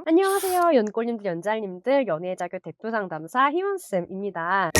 안녕하세요. 연꽃님들, 연잘님들, 연애자교 대표 상담사 희원쌤입니다.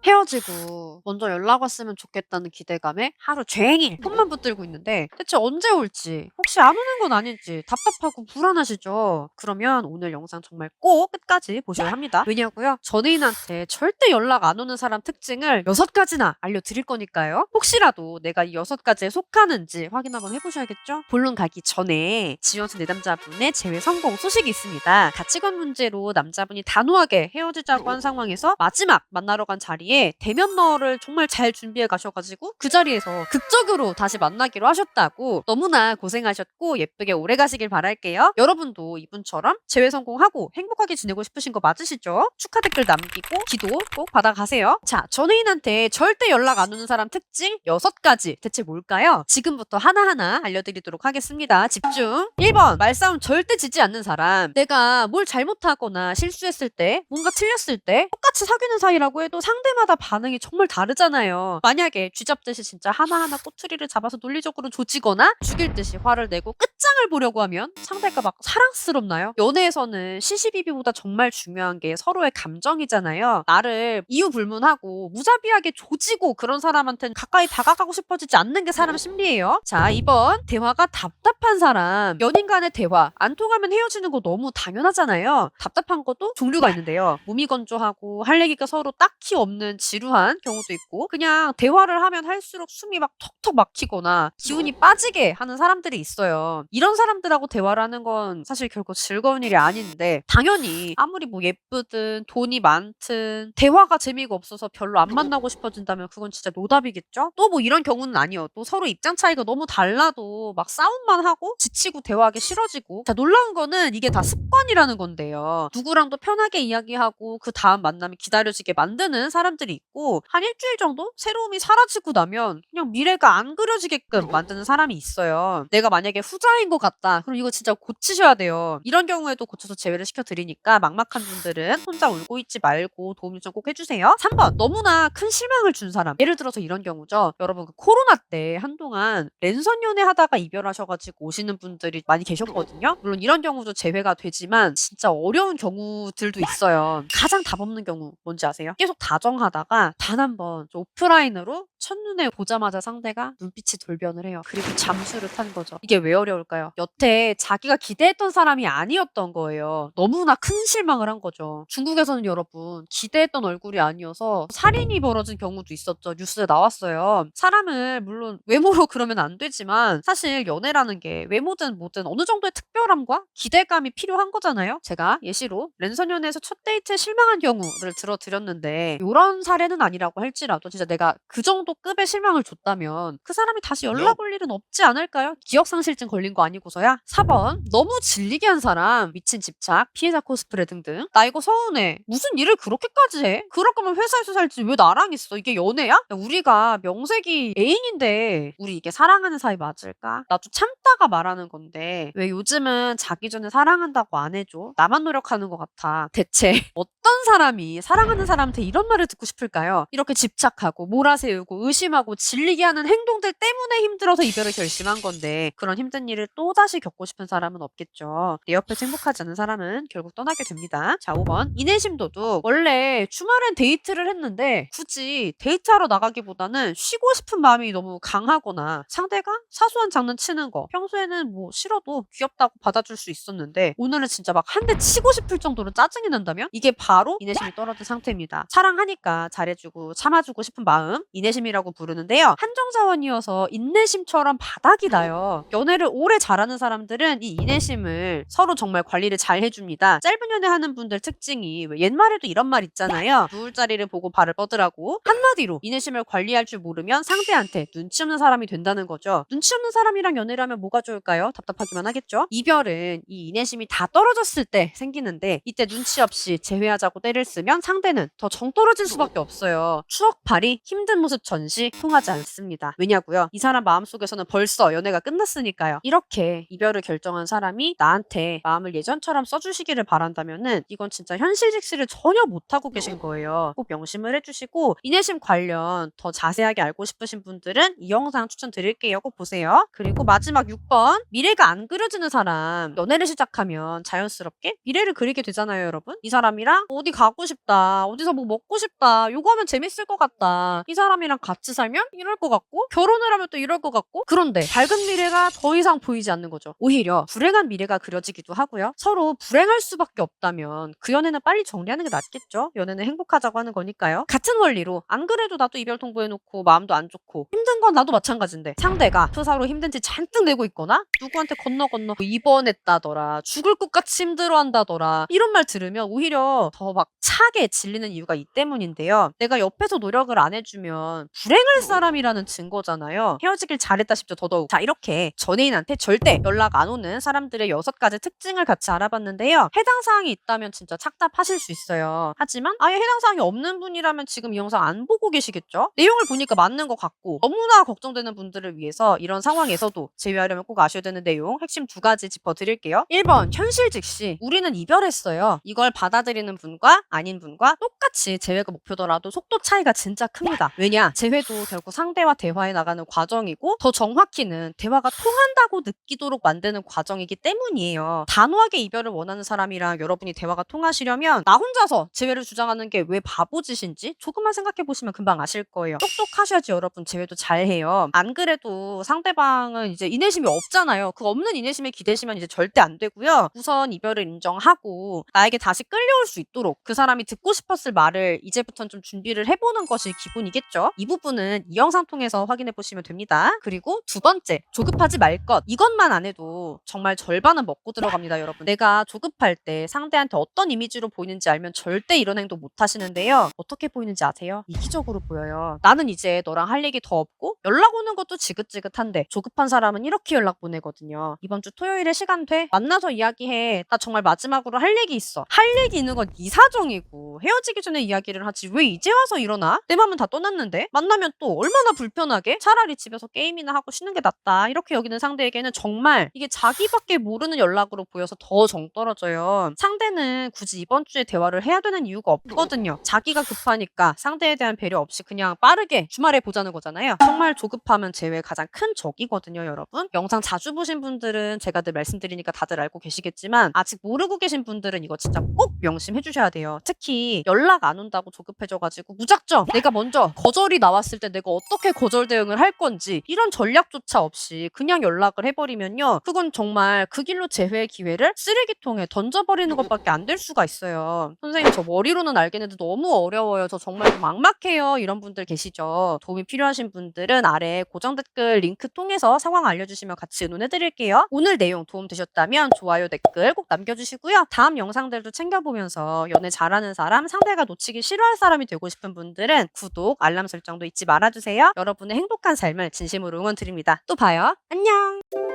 헤어지고 먼저 연락 왔으면 좋겠다는 기대감에 하루 종일 꿈만 붙들고 있는데 대체 언제 올지, 혹시 안 오는 건 아닌지 답답하고 불안하시죠? 그러면 오늘 영상 정말 꼭 끝까지 보셔야 합니다. 왜냐고요? 전애인한테 절대 연락 안 오는 사람 특징을 6가지나 알려드릴 거니까요. 혹시라도 내가 이 6가지에 속하는지 확인 한번 해보셔야겠죠? 본론 가기 전에 지원수 내담자분의 재회 성공 소식이 있습니다. 가치관 문제로 남자분이 단호하게 헤어지자고 한 상황에서 마지막 만나러 간 자리에 대면너를 정말 잘 준비해 가셔가지고 그 자리에서 극적으로 다시 만나기로 하셨다고. 너무나 고생하셨고 예쁘게 오래 가시길 바랄게요. 여러분도 이분처럼 재회 성공하고 행복하게 지내고 싶으신 거 맞으시죠? 축하 댓글 남기고 기도 꼭 받아가세요. 자, 전애인한테 절대 연락 안 오는 사람 특징 6가지 대체 뭘까요? 지금부터 하나하나 알려드리도록 하겠습니다. 집중. 1번, 말싸움 절대 지지 않는 사람. 내가 뭘 잘못하거나 실수했을 때, 뭔가 틀렸을 때 똑같이 사귀는 사이라고 해도 상대마다 반응이 정말 다르잖아요. 만약에 쥐잡듯이 진짜 하나하나 꼬투리를 잡아서 논리적으로 조지거나 죽일 듯이 화를 내고 끝장을 보려고 하면 상대가 막 사랑스럽나요? 연애에서는 시시비비보다 정말 중요한 게 서로의 감정이잖아요. 나를 이유 불문하고 무자비하게 조지고 그런 사람한테는 가까이 다가가고 싶어지지 않는 게 사람 심리예요. 자, 2번, 대화가 답답한 사람. 연인 간의 대화 안 통하면 헤어지는 거 너무 당연하잖아요. 답답한 것도 종류가 있는데요. 몸이 건조하고 할 얘기가 서로 딱히 없는 지루한 경우도 있고, 그냥 대화를 하면 할수록 숨이 막 턱턱 막히거나 기운이 빠지게 하는 사람들이 있어요. 이런 사람들하고 대화를 하는 건 사실 결코 즐거운 일이 아닌데, 당연히 아무리 뭐 예쁘든 돈이 많든 대화가 재미가 없어서 별로 안 만나고 싶어진다면 그건 진짜 노답이겠죠? 또 뭐 이런 경우는 아니어도 서로 입장 차이가 너무 달라도 막 싸움만 하고 지치고 대화하기 싫어지고. 자, 놀라운 거는 이게 다 습관이라는 건데요. 누구랑도 편하게 이야기하고 그 다음 만남이 기다려지게 만드는 사람들이 있고, 한 일주일 정도 새로움이 사라지고 나면 그냥 미래가 안 그려지게끔 만드는 사람이 있어요. 내가 만약에 후자인 것 같다, 그럼 이거 진짜 고치셔야 돼요. 이런 경우에도 고쳐서 제외를 시켜드리니까 막막한 분들은 혼자 울고 있지 말고 도움 요청 꼭 해주세요. 3번, 너무나 큰 실망을 준 사람. 예를 들어서 이런 경우죠. 여러분, 그 코로나 때 한동안 랜선 연애 하다가 이별하셔가지고 오시는 분들이 많이 계셨거든요. 물론 이런 경우도 제외가 되지만 진짜 어려운 경우들도 있어요. 가장 답 없는 경우 뭔지 아세요? 계속 다정하다가 단 한 번 오프라인으로 첫눈에 보자마자 상대가 눈빛이 돌변을 해요. 그리고 잠수를 탄 거죠. 이게 왜 어려울까요? 여태 자기가 기대했던 사람이 아니었던 거예요. 너무나 큰 실망을 한 거죠. 중국에서는 여러분, 기대했던 얼굴이 아니어서 살인이 벌어진 경우도 있었죠. 뉴스에 나왔어요. 사람을 물론 외모로 그러면 안 되지만 사실 연애라는 게 외모든 뭐든 어느 정도의 특별함과 기대감이 필요한 거잖아요. 제가 예시로 랜선 연애에서 첫 데이트에 실망한 경우를 들어드렸는데, 이런 사례는 아니라고 할지라도 진짜 내가 그 정도 급의 실망을 줬다면 그 사람이 다시 연락 올 일은 없지 않을까요? 기억상실증 걸린 거 아니고서야. 4번, 너무 질리게 한 사람. 미친 집착, 피해자 코스프레 등등. 나 이거 서운해. 무슨 일을 그렇게까지 해? 그럴 거면 회사에서 살지 왜 나랑 있어? 이게 연애야? 야, 우리가 명색이 애인인데 우리 이게 사랑하는 사이 맞을까? 나도 참다가 말하는 건데 왜 요즘은 자기 전에 사랑한다고 안 해줘? 나만 노력하는 것 같아. 대체 어떤 사람이 사랑하는 사람한테 이런 말을 듣고 싶을까요? 이렇게 집착하고 몰아세우고 의심하고 질리게 하는 행동들 때문에 힘들어서 이별을 결심한 건데, 그런 힘든 일을 또다시 겪고 싶은 사람은 없겠죠. 내 옆에서 행복하지 않은 사람은 결국 떠나게 됩니다. 자, 5번, 인내심 도둑. 원래 주말엔 데이트를 했는데 굳이 데이트하러 나가기보다는 쉬고 싶은 마음이 너무 강하거나 상대가 사소한 장난치는 거 평소에는 뭐 싫어도 귀엽다고 받아줄 수 있었는데 오늘은 진짜 막 한 대 치고 싶을 정도로 짜증이 난다면 이게 바로 인내심이 떨어진 상태입니다. 사랑하니까 잘해주고 참아주고 싶은 마음, 인내심이라고 부르는데요. 한정자원이어서 인내심처럼 바닥이 나요. 연애를 오래 잘하는 사람들은 이 인내심을 서로 정말 관리를 잘 해줍니다. 짧은 연애하는 분들 특징이, 왜 옛말에도 이런 말 있잖아요. 누울 자리를 보고 발을 뻗으라고. 한마디로 인내심을 관리할 줄 모르면 상대한테 눈치 없는 사람이 된다는 거죠. 눈치 없는 사람이랑 연애를 하면 뭐가 좋을까요? 답답하기만 하겠죠. 이별은 이 인내심이 다 떨어졌을 때 생기는데, 이때 눈치 없이 재회하자고 때를 쓰면 상대는 더 정 떨어질 수밖에 없어요. 추억 발휘, 힘든 모습 전시 통하지 않습니다. 왜냐고요? 이 사람 마음속에서는 벌써 연애가 끝났으니까요. 이렇게 이별을 결정한 사람이 나한테 마음을 예전처럼 써주시기를 바란다면은 이건 진짜 현실 직시를 전혀 못하고 계신 거예요. 꼭 명심을 해주시고 인내심 관련 더 자세하게 알고 싶으신 분들은 이 영상 추천드릴게요. 꼭 보세요. 그리고 마지막 6번 미래가 안 그려지는 사람. 연애를 시작하면 자연스럽게 미래를 그리게 되잖아요, 여러분. 이 사람이랑 어디 가고 싶다, 어디서 뭐 먹고 싶다, 요거 하면 재밌을 것 같다, 이 사람이랑 같이 살면 이럴 것 같고, 결혼을 하면 또 이럴 것 같고. 그런데 밝은 미래가 더 이상 보이지 않는 거죠. 오히려 불행한 미래가 그려지기도 하고요. 서로 불행할 수밖에 없다면 그 연애는 빨리 정리하는 게 낫겠죠. 연애는 행복하자고 하는 거니까요. 같은 원리로 안 그래도 나도 이별 통보해놓고 마음도 안 좋고 힘든 건 나도 마찬가지인데, 상대가 프사로 힘든지 잔뜩 내고 있거나 누구한테 건너 뭐 입원했다더라, 죽을 것 같이 힘들어한다더라, 이런 말 들으면 오히려 더 막 차게 질리는 이유가 이 때문인데요. 내가 옆에서 노력을 안 해주면 불행할 사람이라는 증거잖아요. 헤어지길 잘했다 싶죠, 더더욱. 자, 이렇게 전애인한테 절대 연락 안 오는 사람들의 6가지 특징을 같이 알아봤는데요. 해당 사항이 있다면 진짜 착잡하실 수 있어요. 하지만 아예 해당 사항이 없는 분이라면 지금 이 영상 안 보고 계시겠죠? 내용을 보니까 맞는 것 같고, 너무나 걱정되는 분들을 위해서 이런 상황에서도 제외하려면 꼭 아셔야 되는 내용 핵심 2가지 짚어드릴게요. 1번, 현실 직시. 우리는 이별했어요. 이걸 받아들이는 분과 아닌 분과 똑같이 재회가 목표더라도 속도 차이가 진짜 큽니다. 왜냐? 재회도 결국 상대와 대화해 나가는 과정이고, 더 정확히는 대화가 통한다고 느끼도록 만드는 과정이기 때문이에요. 단호하게 이별을 원하는 사람이랑 여러분이 대화가 통하시려면 나 혼자서 재회를 주장하는 게 왜 바보짓인지 조금만 생각해 보시면 금방 아실 거예요. 똑똑하셔야지 여러분 재회도 잘해요. 안 그래도 상대방은 이제 인내심이 없잖아요. 그 없는 인내심에 기대시면 이제 절대 안 되고요. 우선 이별을 인정하고 나에게 다시 끌려올 수 있도록 그 사람이 듣고 싶었을 말을 이제부터는 좀 준비를 해보는 것이 기본이겠죠. 이 부분은 이 영상 통해서 확인해 보시면 됩니다. 그리고 2번째, 조급하지 말 것. 이것만 안 해도 정말 절반은 먹고 들어갑니다, 여러분. 내가 조급할 때 상대한테 어떤 이미지로 보이는지 알면 절대 이런 행동 못 하시는데요. 어떻게 보이는지 아세요? 이기적으로 보여요. 나는 이제 너랑 할 얘기 더 없고 연락 오는 것도 지긋지긋한데, 조급한 사람은 이렇게 연락 보내거든요. 이번 주 토요일에 시간 돼? 만나서 이야기해. 나 정말 마지막으로 할 얘기 있어. 할 얘기 있는 건 네 사정이고 헤어지기 전에 이야기를 하지 왜 이제 와서 일어나? 내 맘은 다 떠났는데? 만나면 또 얼마나 불편하게? 차라리 집에서 게임이나 하고 쉬는 게 낫다, 이렇게 여기는 상대에게는 정말 이게 자기밖에 모르는 연락으로 보여서 더 정 떨어져요. 상대는 굳이 이번 주에 대화를 해야 되는 이유가 없거든요. 자기가 급하니까 상대에 대한 배려 없이 그냥 빠르게 주말에 보자는 거잖아요. 정말 조급하면 재회의 가장 큰 적이거든요, 여러분. 영상 자주 보신 분들은 제가 늘 말씀드리니까 다들 알고 계시겠지만, 아직 모르고 계신 분들은 이거 진짜 꼭 명심해 주셔야 돼요. 특히 연락 안 온다고 조급해져가지고 무작정 내가 먼저 거절이 나왔을 때 내가 어떻게 거절 대응을 할 건지 이런 전략조차 없이 그냥 연락을 해버리면요, 그건 정말 그 길로 재회의 기회를 쓰레기통에 던져버리는 것밖에 안 될 수가 있어요. 선생님, 저 머리로는 알겠는데 너무 어려워요. 저 정말 좀 막막해요. 이런 분들 계시죠? 도움이 필요하신 분들은 아래 고정 댓글 링크 통해서 상황 알려주시면 같이 의논해드릴게요. 오늘 내용 도움 되셨다면 좋아요, 댓글 꼭 남겨주시고요. 다음 영상들도 챙겨보면서 연애 잘하는 사람, 상대가 놓치기 싫어할 사람이 되고 싶은 분들은 구독, 알람 설정도 잊지 말아주세요. 여러분의 행복한 삶을 진심으로 응원드립니다. 또 봐요. 안녕!